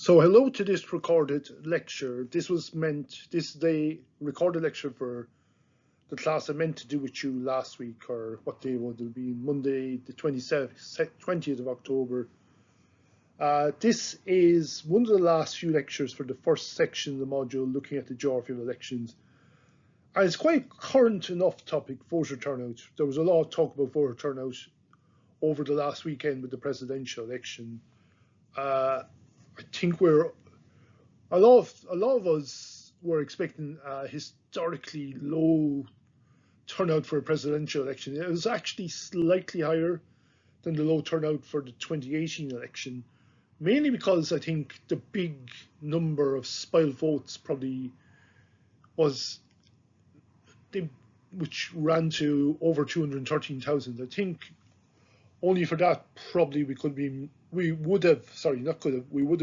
So hello to this recorded lecture. This is the recorded lecture for the class I meant to do with you last week, or what day would it be? Monday, the 20th of October. This is one of the last few lectures for the first section of the module looking at the geography of elections. And it's quite a current enough topic, voter turnout. There was a lot of talk about voter turnout over the last weekend with the presidential election. I think a lot of us were expecting a historically low turnout for a presidential election. It was actually slightly higher than the low turnout for the 2018 election, mainly because I think the big number of spoiled votes probably was, which ran to over 213,000. I think only for that probably we would have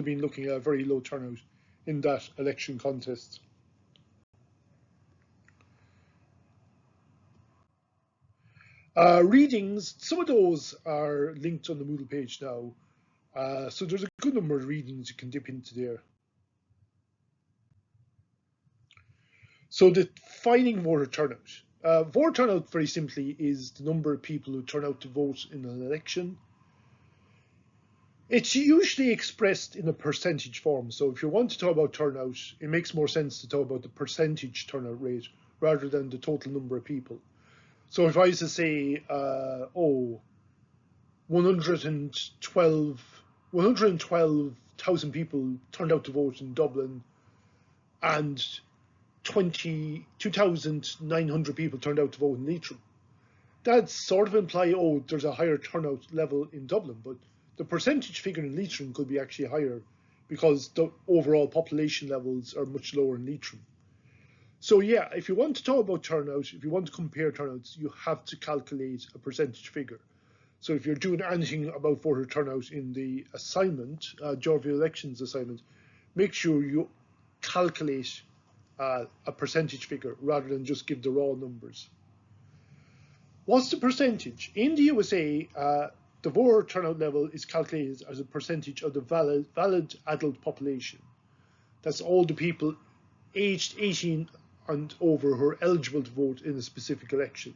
been looking at a very low turnout in that election contest. Readings, some of those are linked on the Moodle page now. So there's a good number of readings you can dip into there. So defining voter turnout. Voter turnout, very simply, is the number of people who turn out to vote in an election. It's usually expressed in a percentage form. So if you want to talk about turnout, it makes more sense to talk about the percentage turnout rate rather than the total number of people. So if I was to say, 112,000 people turned out to vote in Dublin and 2,900 people turned out to vote in Leitrim, that sort of imply, there's a higher turnout level in Dublin, but the percentage figure in Leitrim could be actually higher because the overall population levels are much lower in Leitrim. So yeah, if you want to talk about turnout, if you want to compare turnouts, you have to calculate a percentage figure. So if you're doing anything about voter turnout in the assignment, geography of elections assignment, make sure you calculate a percentage figure rather than just give the raw numbers. What's the percentage? In the USA, the voter turnout level is calculated as a percentage of the valid adult population. That's all the people aged 18 and over who are eligible to vote in a specific election.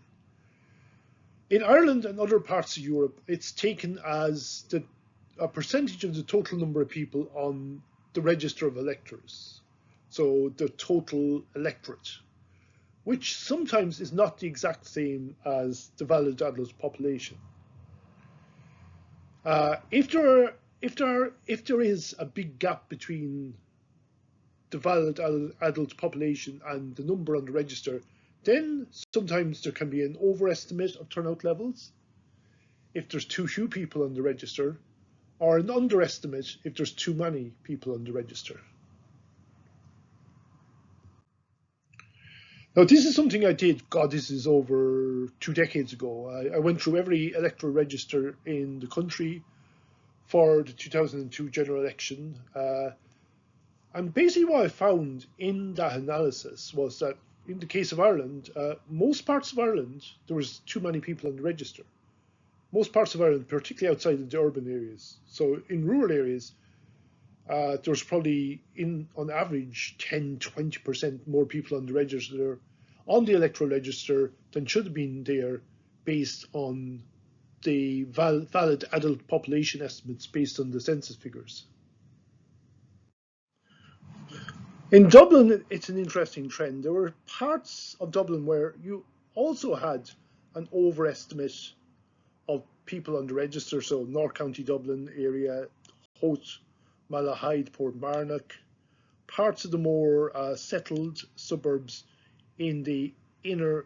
In Ireland and other parts of Europe, it's taken as a percentage of the total number of people on the register of electors, so the total electorate, which sometimes is not the exact same as the valid adult population. If there is a big gap between the valid adult population and the number on the register, then sometimes there can be an overestimate of turnout levels if there's too few people on the register, or an underestimate if there's too many people on the register. Now, this is something I did, this is over 2 decades ago. I went through every electoral register in the country for the 2002 general election. And basically what I found in that analysis was that in the case of Ireland, most parts of Ireland, there was too many people on the register. Most parts of Ireland, particularly outside of the urban areas. So in rural areas, there's probably, on average, 10–20% more people on the register, on the electoral register, than should have been there based on the valid adult population estimates based on the census figures. In Dublin, it's an interesting trend. There were parts of Dublin where you also had an overestimate of people on the register. So North County Dublin area, Howth, Malahide, Portmarnock, parts of the more settled suburbs in the inner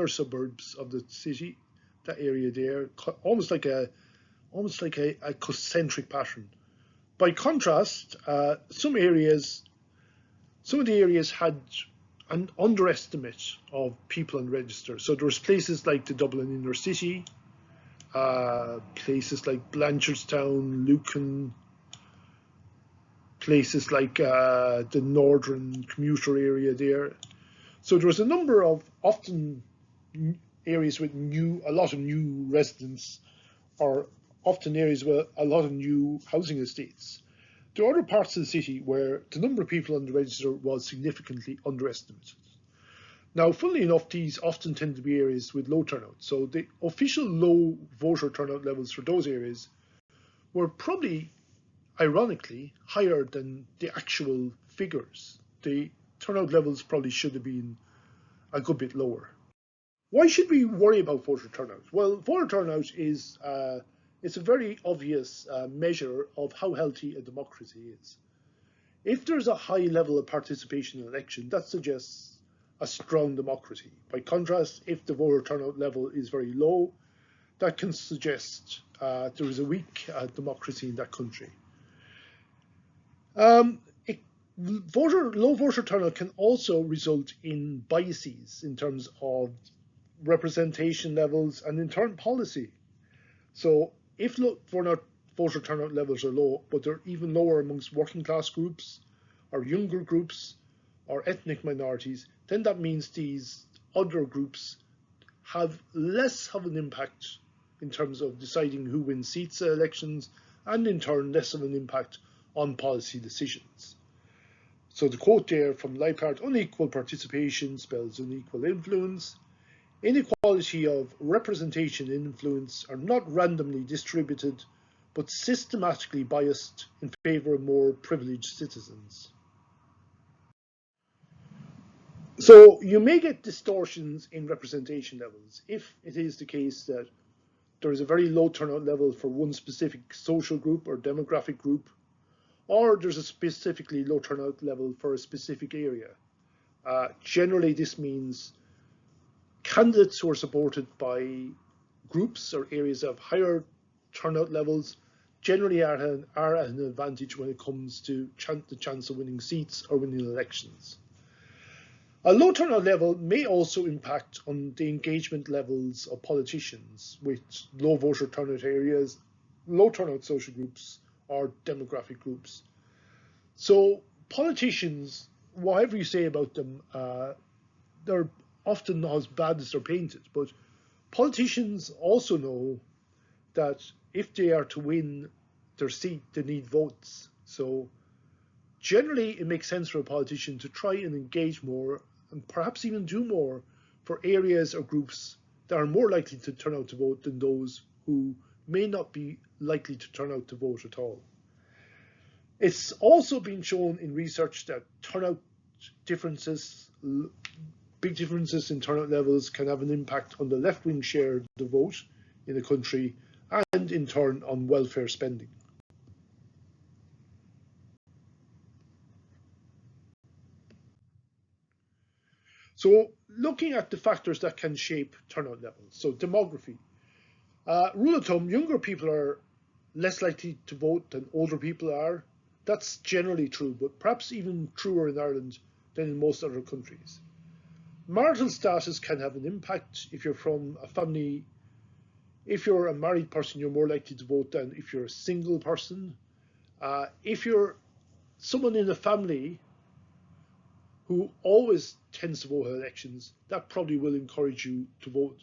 suburbs of the city, that area there, almost like a concentric pattern. By contrast, some of the areas had an underestimate of people on register. So there was places like the Dublin inner city, places like Blanchardstown, Lucan, places like the northern commuter area there. So there was a number of often areas with a lot of new residents, or often areas with a lot of new housing estates. There are other parts of the city where the number of people on the register was significantly underestimated. Now, funnily enough, these often tend to be areas with low turnout. So the official low voter turnout levels for those areas were probably, ironically, higher than the actual figures. The turnout levels probably should have been a good bit lower. Why should we worry about voter turnout? Well, voter turnout is it's a very obvious measure of how healthy a democracy is. If there's a high level of participation in an election, that suggests a strong democracy. By contrast, if the voter turnout level is very low, that can suggest there is a weak democracy in that country. Low voter turnout can also result in biases in terms of representation levels and in turn policy. So if voter turnout levels are low, but they're even lower amongst working class groups or younger groups or ethnic minorities, then that means these other groups have less of an impact in terms of deciding who wins seats at elections, and in turn less of an impact on policy decisions. So the quote there from Leipart, unequal participation spells unequal influence. Inequality of representation and influence are not randomly distributed, but systematically biased in favour of more privileged citizens. So you may get distortions in representation levels if it is the case that there is a very low turnout level for one specific social group or demographic group, or there's a specifically low turnout level for a specific area. Generally, this means candidates who are supported by groups or areas of higher turnout levels generally are at an advantage when it comes to the chance of winning seats or winning elections. A low turnout level may also impact on the engagement levels of politicians with low voter turnout areas, low turnout social groups, or demographic groups. So politicians, whatever you say about them, they're often not as bad as they're painted, but politicians also know that if they are to win their seat, they need votes. So generally, it makes sense for a politician to try and engage more and perhaps even do more for areas or groups that are more likely to turn out to vote than those who may not be likely to turn out to vote at all. It's also been shown in research that turnout differences, big differences in turnout levels, can have an impact on the left-wing share of the vote in a country and in turn on welfare spending. So looking at the factors that can shape turnout levels, so demography. Rule of thumb, younger people are less likely to vote than older people are. That's generally true, but perhaps even truer in Ireland than in most other countries. Marital status can have an impact. If you're from a family, if you're a married person, you're more likely to vote than if you're a single person. If you're someone in a family who always tends to vote at elections, that probably will encourage you to vote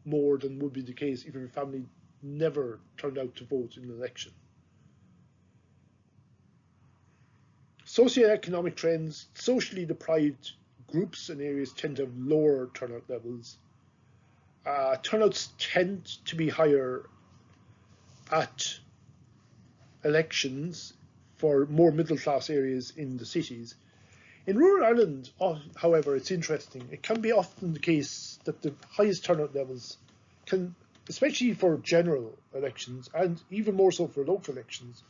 more than would be the case if your family never turned out to vote in an election. Socioeconomic trends, socially deprived groups and areas tend to have lower turnout levels. Turnouts tend to be higher at elections for more middle class areas in the cities. In rural Ireland, however, it's interesting. It can be often the case that the highest turnout levels can, especially for general elections and even more so for local elections,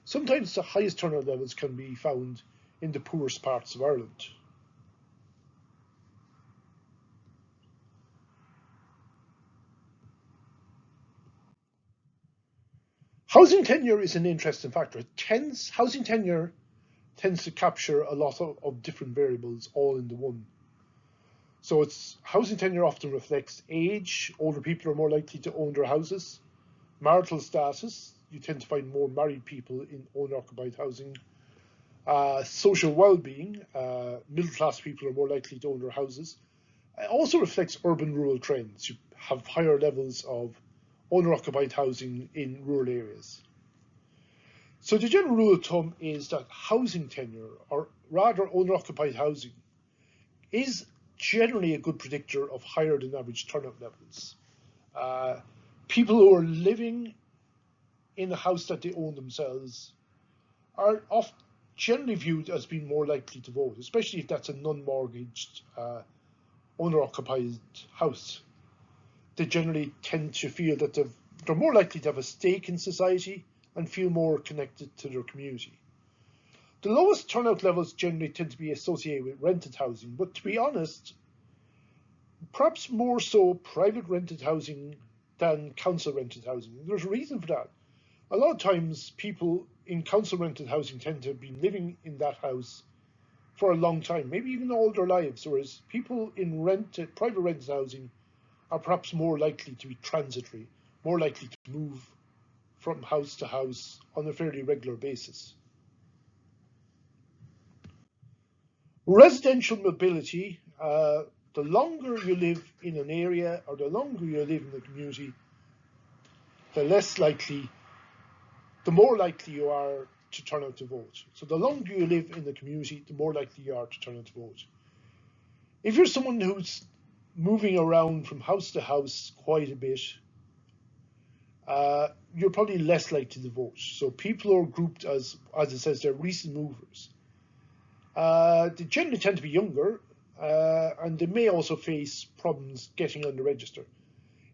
sometimes the highest turnout levels can be found in the poorest parts of Ireland. Housing tenure is an interesting factor. Housing tenure tends to capture a lot of different variables all into one. So housing tenure often reflects age. Older people are more likely to own their houses. Marital status, you tend to find more married people in owner-occupied housing. Social well-being, middle-class people are more likely to own their houses. It also reflects urban-rural trends. You have higher levels of owner-occupied housing in rural areas. So the general rule of thumb is that housing tenure, or rather owner-occupied housing, is generally a good predictor of higher than average turnout levels. Uh, People who are living in a house that they own themselves are often generally viewed as being more likely to vote, especially if that's a non-mortgaged owner-occupied house. They generally tend to feel that they're more likely to have a stake in society and feel more connected to their community. The lowest turnout levels generally tend to be associated with rented housing, but to be honest, perhaps more so private rented housing than council rented housing. There's a reason for that. A lot of times people in council rented housing tend to have been living in that house for a long time, maybe even all their lives, whereas people in private rented housing are perhaps more likely to be transitory, more likely to move from house to house on a fairly regular basis. Residential mobility, the longer you live in an area or the longer you live in the community, the more likely you are to turn out to vote. So the longer you live in the community, the more likely you are to turn out to vote. If you're someone who's moving around from house to house quite a bit, you're probably less likely to vote. So people are grouped as it says, they're recent movers. They generally tend to be younger, and they may also face problems getting on the register.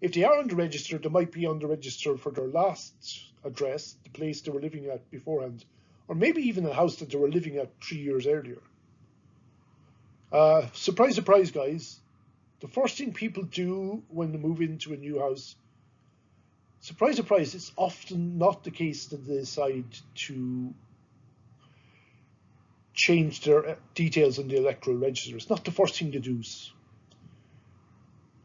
If they are on the register, they might be on the register for their last address, the place they were living at beforehand, or maybe even a house that they were living at 3 years earlier. Surprise, surprise, guys. The first thing people do when they move into a new house, surprise, surprise, it's often not the case that they decide to change their details on the electoral register. It's not the first thing they do.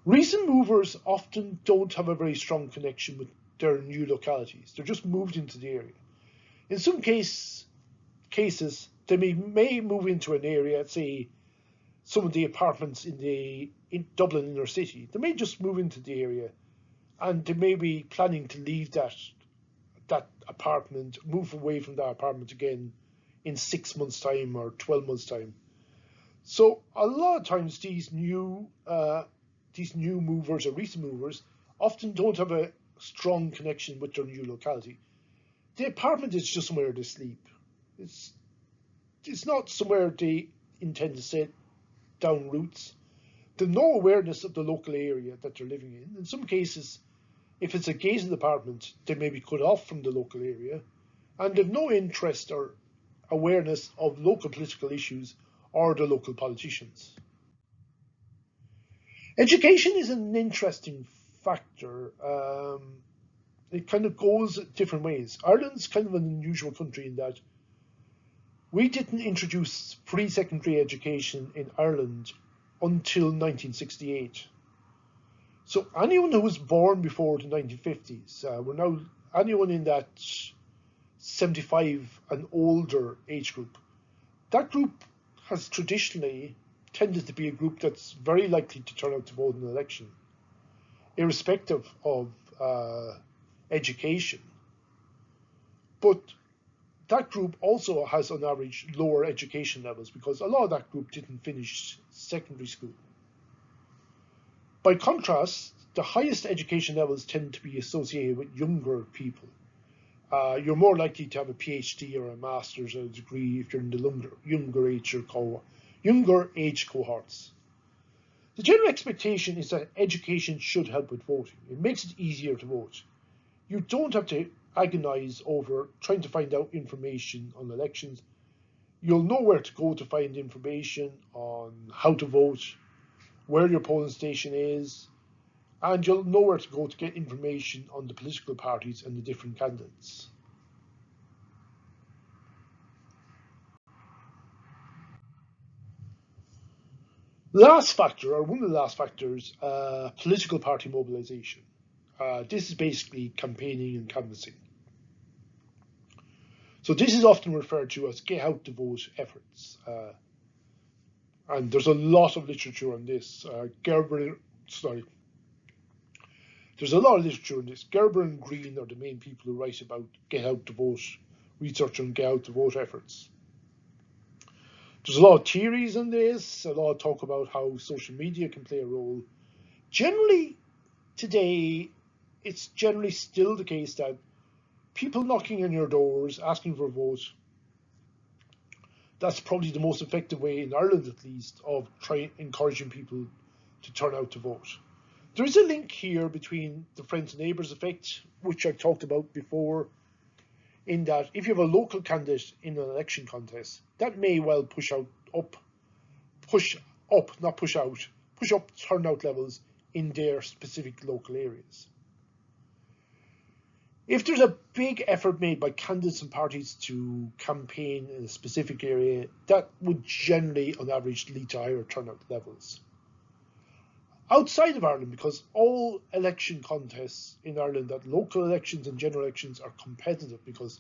Recent movers often don't have a very strong connection with their new localities. They're just moved into the area. In some cases, they may move into an area, say some of the apartments in Dublin inner city. They may just move into the area, and they may be planning to leave that apartment, move away from that apartment again in 6 months' time or 12 months' time. So a lot of times these new movers or recent movers often don't have a strong connection with their new locality. The apartment is just somewhere they sleep. It's not somewhere they intend to set down roots. There's no awareness of the local area that they're living in. In some cases, if it's a gated apartment, they may be cut off from the local area, and they've no interest or awareness of local political issues or the local politicians. Education is an interesting factor. It kind of goes different ways. Ireland's kind of an unusual country in that we didn't introduce free secondary education in Ireland until 1968. So anyone who was born before the 1950s, anyone in that 75 and older age group, that group has traditionally tended to be a group that's very likely to turn out to vote in an election, irrespective of education. But that group also has, on average, lower education levels because a lot of that group didn't finish secondary school. By contrast, the highest education levels tend to be associated with younger people. You're more likely to have a PhD or a master's or a degree if you're in the younger age cohorts. The general expectation is that education should help with voting. It makes it easier to vote. You don't have to agonize over trying to find out information on elections. You'll know where to go to find information on how to vote, where your polling station is, and you'll know where to go to get information on the political parties and the different candidates. Last factor, or one of the last factors, political party mobilization. This is basically campaigning and canvassing. So this is often referred to as get out the vote efforts. And there's a lot of literature on this. There's a lot of literature on this. Gerber and Green are the main people who write about get out the vote research on get out the vote efforts. There's a lot of theories on this, a lot of talk about how social media can play a role. Generally, today, it's generally still the case that people knocking on your doors, asking for a vote, that's probably the most effective way, in Ireland at least, of encouraging people to turn out to vote. There is a link here between the friends and neighbours effect, which I talked about before, in that if you have a local candidate in an election contest, that may well push up turnout levels in their specific local areas. If there's a big effort made by candidates and parties to campaign in a specific area, that would generally, on average, lead to higher turnout levels. Outside of Ireland, because all election contests in Ireland, that local elections and general elections, are competitive, because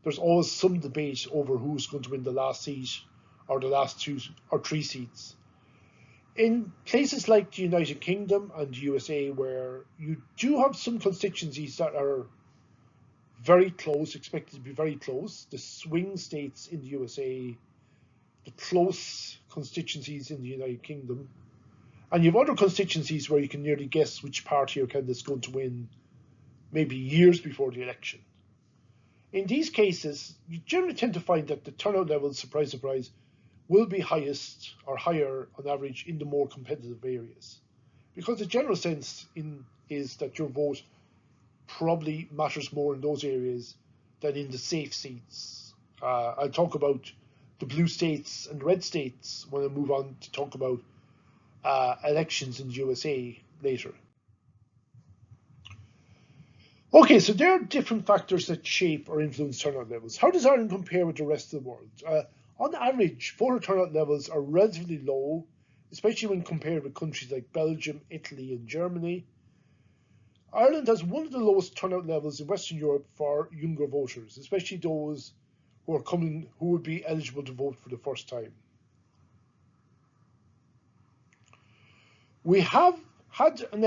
there's always some debate over who's going to win the last seat or the last 2 or 3 seats. In places like the United Kingdom and the USA, where you do have some constituencies that are very close, expected to be very close, the swing states in the USA, the close constituencies in the United Kingdom, and you have other constituencies where you can nearly guess which party or candidate is going to win maybe years before the election. In these cases, you generally tend to find that the turnout levels, surprise, surprise, will be highest or higher on average in the more competitive areas. Because the general sense is that your vote probably matters more in those areas than in the safe seats. I'll talk about the blue states and red states when I move on to talk about elections in the USA later. Okay, so there are different factors that shape or influence turnout levels. How does Ireland compare with the rest of the world? On average, voter turnout levels are relatively low, especially when compared with countries like Belgium, Italy, and Germany. Ireland has one of the lowest turnout levels in Western Europe for younger voters, especially those who would be eligible to vote for the first time. We have had an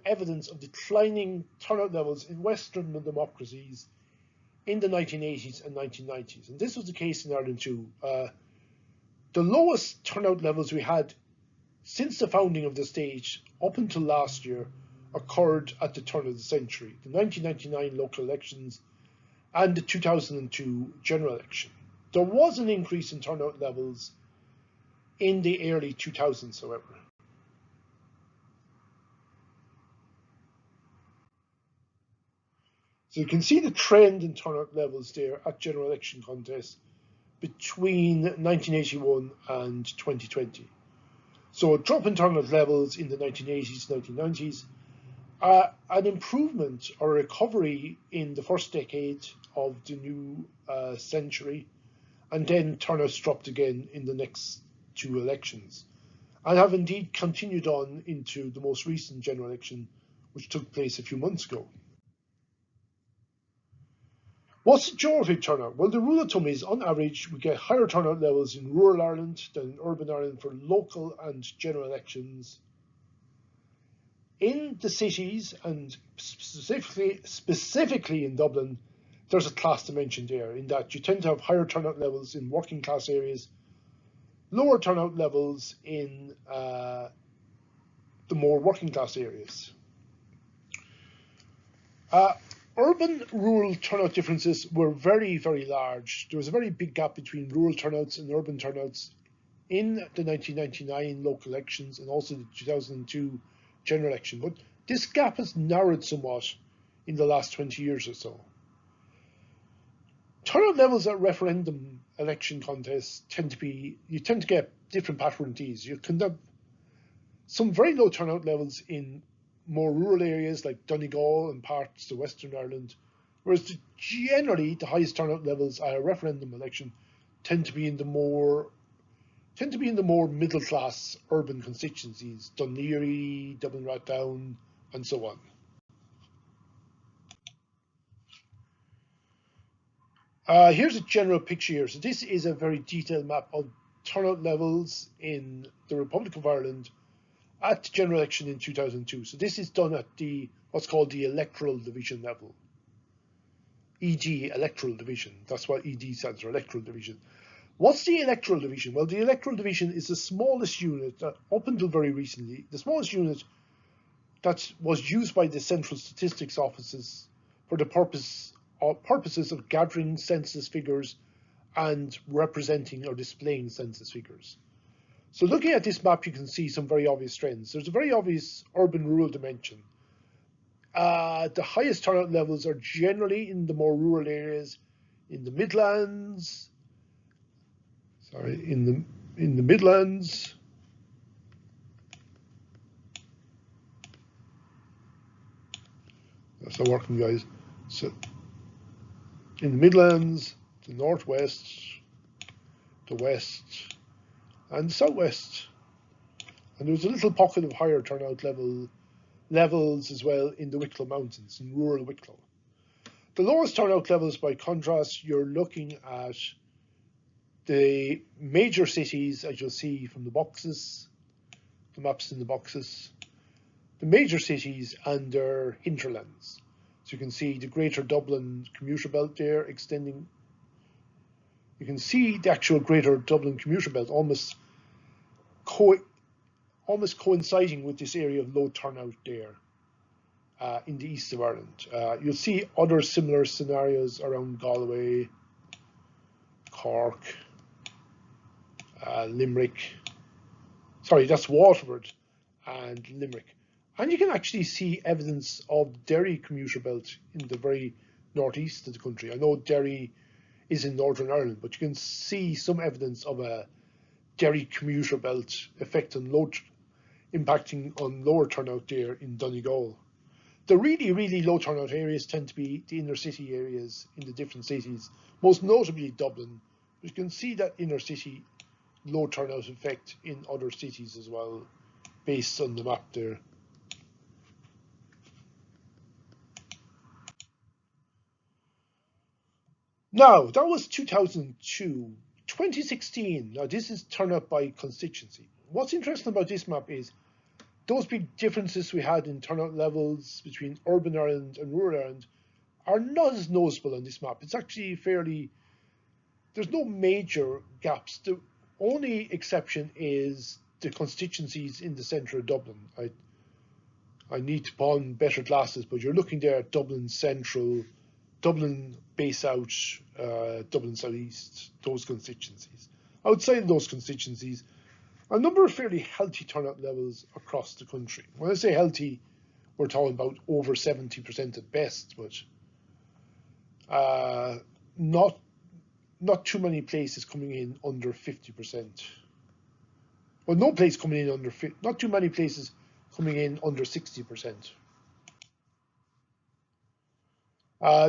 evidence of declining turnout levels in Western democracies in the 1980s and 1990s, and this was the case in Ireland too. The lowest turnout levels we had since the founding of the state up until last year occurred at the turn of the century, the 1999 local elections and the 2002 general election. There was an increase in turnout levels in the early 2000s, however. So you can see the trend in turnout levels there at general election contests between 1981 and 2020. So a drop in turnout levels in the 1980s, 1990s, an improvement or a recovery in the first decade of the new century, and then turnouts dropped again in the next 2 elections, and have indeed continued on into the most recent general election, which took place a few months ago. What's the geographic turnout? Well, the rule of thumb is, on average, we get higher turnout levels in rural Ireland than in urban Ireland for local and general elections. In the cities, and specifically in Dublin, there's a class dimension there, in that you tend to have higher turnout levels in working class areas, lower turnout levels in the more working class areas. Urban-rural turnout differences were very, very large. There was a very big gap between rural turnouts and urban turnouts in the 1999 local elections and also the 2002 general election. But this gap has narrowed somewhat in the last 20 years or so. Turnout levels at referendum election contests you tend to get different patterns. You can have some very low turnout levels in more rural areas like Donegal and parts of Western Ireland, whereas generally the highest turnout levels at a referendum election tend to be in the more middle class urban constituencies, Dún Laoghaire, Dublin Rathdown, and so on. Here's a general picture here. So this is a very detailed map of turnout levels in the Republic of Ireland at the general election in 2002. So this is done at what's called the electoral division level. ED, electoral division. That's what ED stands for, electoral division. What's the electoral division? Well, the electoral division is the smallest unit that, up until very recently, the smallest unit that was used by the central statistics offices for the purposes of gathering census figures and representing or displaying census figures. So looking at this map, you can see some very obvious trends. There's a very obvious urban-rural dimension. The highest turnout levels are generally in the more rural areas, in the Midlands. In the Midlands. That's not working, guys. So in the Midlands, the Northwest, the West, and the Southwest. And there was a little pocket of higher turnout levels as well in the Wicklow Mountains, in rural Wicklow. The lowest turnout levels, by contrast, you're looking at the major cities, as you'll see from the boxes, the maps in the boxes, the major cities and their hinterlands. So you can see the Greater Dublin commuter belt there extending. You can see the actual Greater Dublin commuter belt almost coinciding with this area of low turnout there in the east of Ireland. You'll see other similar scenarios around Galway, Cork, Limerick. Sorry, that's Waterford and Limerick. And you can actually see evidence of Derry commuter belt in the very northeast of the country. I know Derry is in Northern Ireland, but you can see some evidence of a Derry commuter belt effect on impacting on lower turnout there in Donegal. The really, really low turnout areas tend to be the inner city areas in the different cities, most notably Dublin. But you can see that inner city low turnout effect in other cities as well, based on the map there. Now, that was 2002. 2016, now this is turnout by constituency. What's interesting about this map is those big differences we had in turnout levels between urban Ireland and rural Ireland are not as noticeable on this map. It's actually there's no major gaps. The only exception is the constituencies in the centre of Dublin. I need to put on better glasses, but you're looking there at Dublin Central, Dublin Bay South, Dublin South East, those constituencies. Outside of those constituencies, a number of fairly healthy turnout levels across the country. When I say healthy, we're talking about over 70% at best, but not too many places coming in under 50%. Well, no place coming in under 50, not too many places coming in under 60%.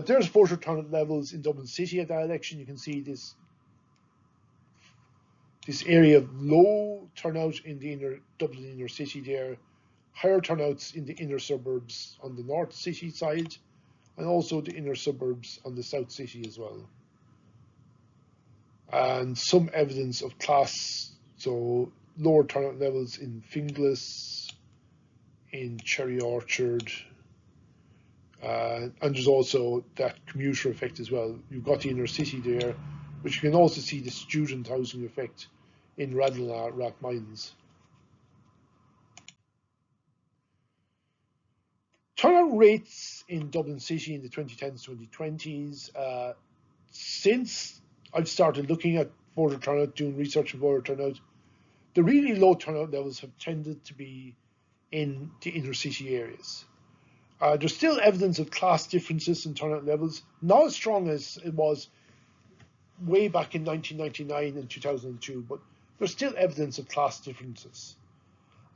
There's voter turnout levels in Dublin City at that election. You can see this area of low turnout in the Dublin inner city there, higher turnouts in the inner suburbs on the north city side, and also the inner suburbs on the south city as well. And some evidence of class, so lower turnout levels in Finglas, in Cherry Orchard, and there's also that commuter effect as well. You've got the inner city there, but you can also see the student housing effect in Radnor, Rathmines. Turnout rates in Dublin City in the 2010s, 2020s. Since I've started looking at voter turnout, doing research on voter turnout, the really low turnout levels have tended to be in the inner city areas. There's still evidence of class differences in turnout levels, not as strong as it was way back in 1999 and 2002, but there's still evidence of class differences.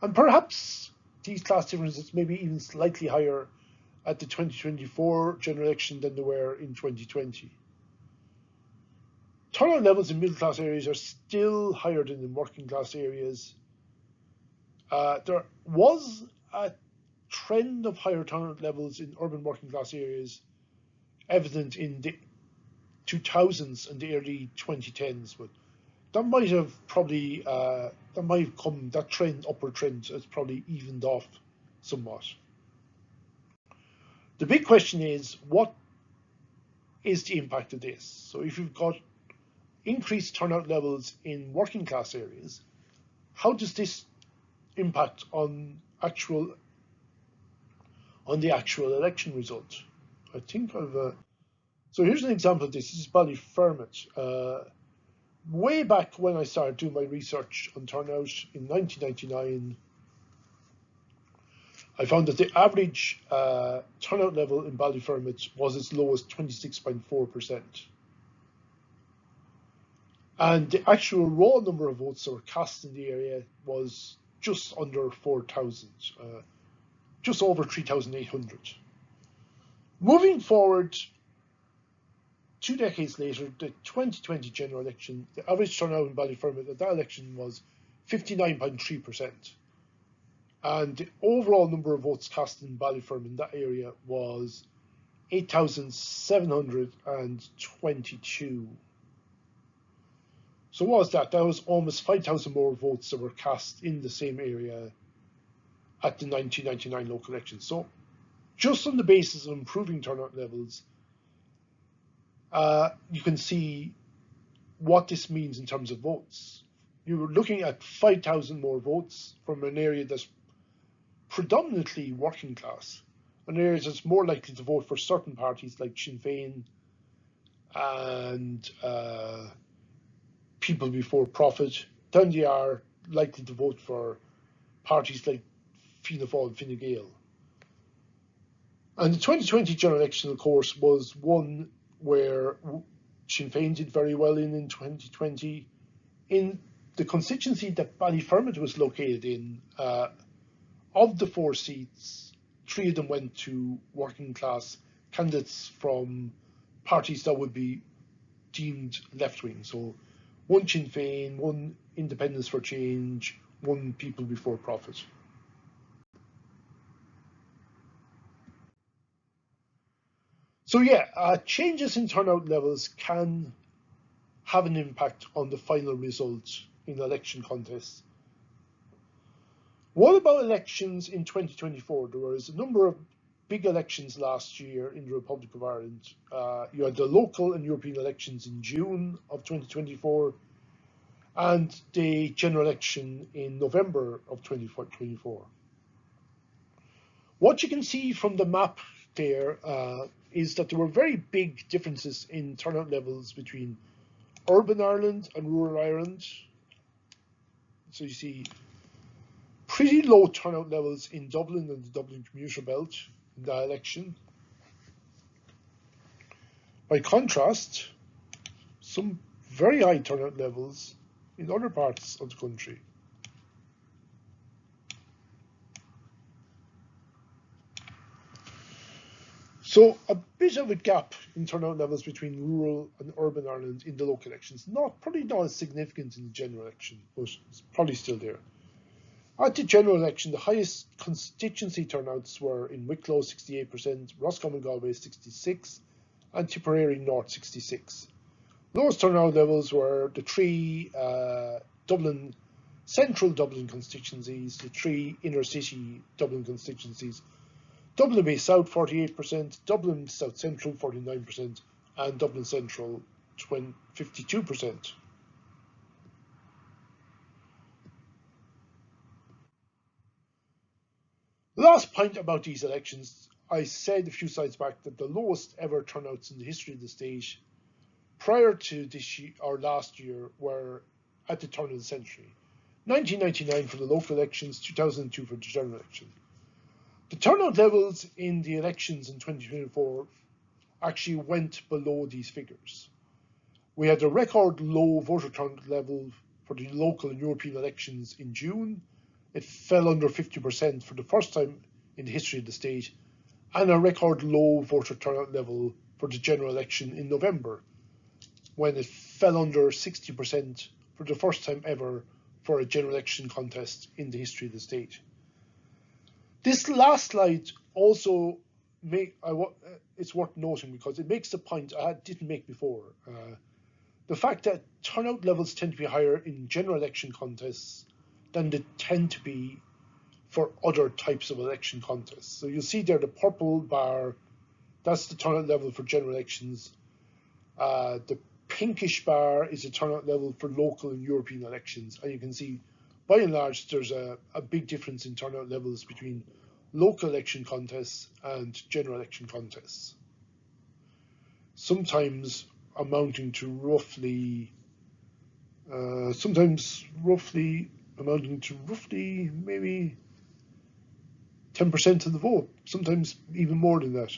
And perhaps these class differences may be even slightly higher at the 2024 general election than they were in 2020. Turnout levels in middle class areas are still higher than in working class areas. There was a trend of higher turnout levels in urban working class areas evident in the 2000s and the early 2010s, but that might have probably that trend, upward trend, has probably evened off somewhat. The big question is, what is the impact of this. So if you've got increased turnout levels in working class areas, how does this impact on the actual election result? I think I've so here's an example of this. This is Ballyfermot. Way back when I started doing my research on turnout in 1999, I found that the average turnout level in Ballyfermot was as low as 26.4%. And the actual raw number of votes that were cast in the area was just under 4,000, just over 3,800. Moving forward 2 decades later, the 2020 general election, the average turnout in Ballyfermot at that election was 59.3%. And the overall number of votes cast in Ballyfermot in that area was 8,722. So what was that? That was almost 5,000 more votes that were cast in the same area at the 1999 local election. So just on the basis of improving turnout levels, you can see what this means in terms of votes. You're looking at 5,000 more votes from an area that's predominantly working class, an area that's more likely to vote for certain parties like Sinn Féin and People Before Profit than they are likely to vote for parties like Fianna Fáil and Fine Gael. And the 2020 general election, of course, was one where Sinn Féin did very well in 2020. In the constituency that Ballyfermot was located in, of the 4 seats, 3 of them went to working class candidates from parties that would be deemed left-wing. So 1 Sinn Féin, 1 Independence for Change, 1 People Before Profit. So yeah, changes in turnout levels can have an impact on the final result in election contests. What about elections in 2024? There was a number of big elections last year in the Republic of Ireland. You had the local and European elections in June of 2024 and the general election in November of 2024. What you can see from the map there is that there were very big differences in turnout levels between urban Ireland and rural Ireland. So you see pretty low turnout levels in Dublin and the Dublin commuter belt in that election. By contrast, some very high turnout levels in other parts of the country. So a bit of a gap in turnout levels between rural and urban Ireland in the local elections. Probably not as significant in the general election, but it's probably still there. At the general election, the highest constituency turnouts were in Wicklow 68%, Roscommon Galway 66%, and Tipperary North 66%. Lowest turnout levels were the 3 central Dublin constituencies, the 3 inner city Dublin constituencies, Dublin Bay South 48%, Dublin South Central 49%, and Dublin Central 52%. Last point about these elections, I said a few slides back that the lowest ever turnouts in the history of the state prior to this year or last year were at the turn of the century. 1999 for the local elections, 2002 for the general election. The turnout levels in the elections in 2024 actually went below these figures. We had a record low voter turnout level for the local and European elections in June. It fell under 50% for the first time in the history of the state, and a record low voter turnout level for the general election in November, when it fell under 60% for the first time ever for a general election contest in the history of the state. This last slide also it's worth noting because it makes the point I didn't make before. The fact that turnout levels tend to be higher in general election contests than they tend to be for other types of election contests. So you'll see there the purple bar, that's the turnout level for general elections. The pinkish bar is the turnout level for local and European elections, and you can see by and large there's a big difference in turnout levels between local election contests and general election contests, sometimes amounting to roughly maybe 10% of the vote, sometimes even more than that.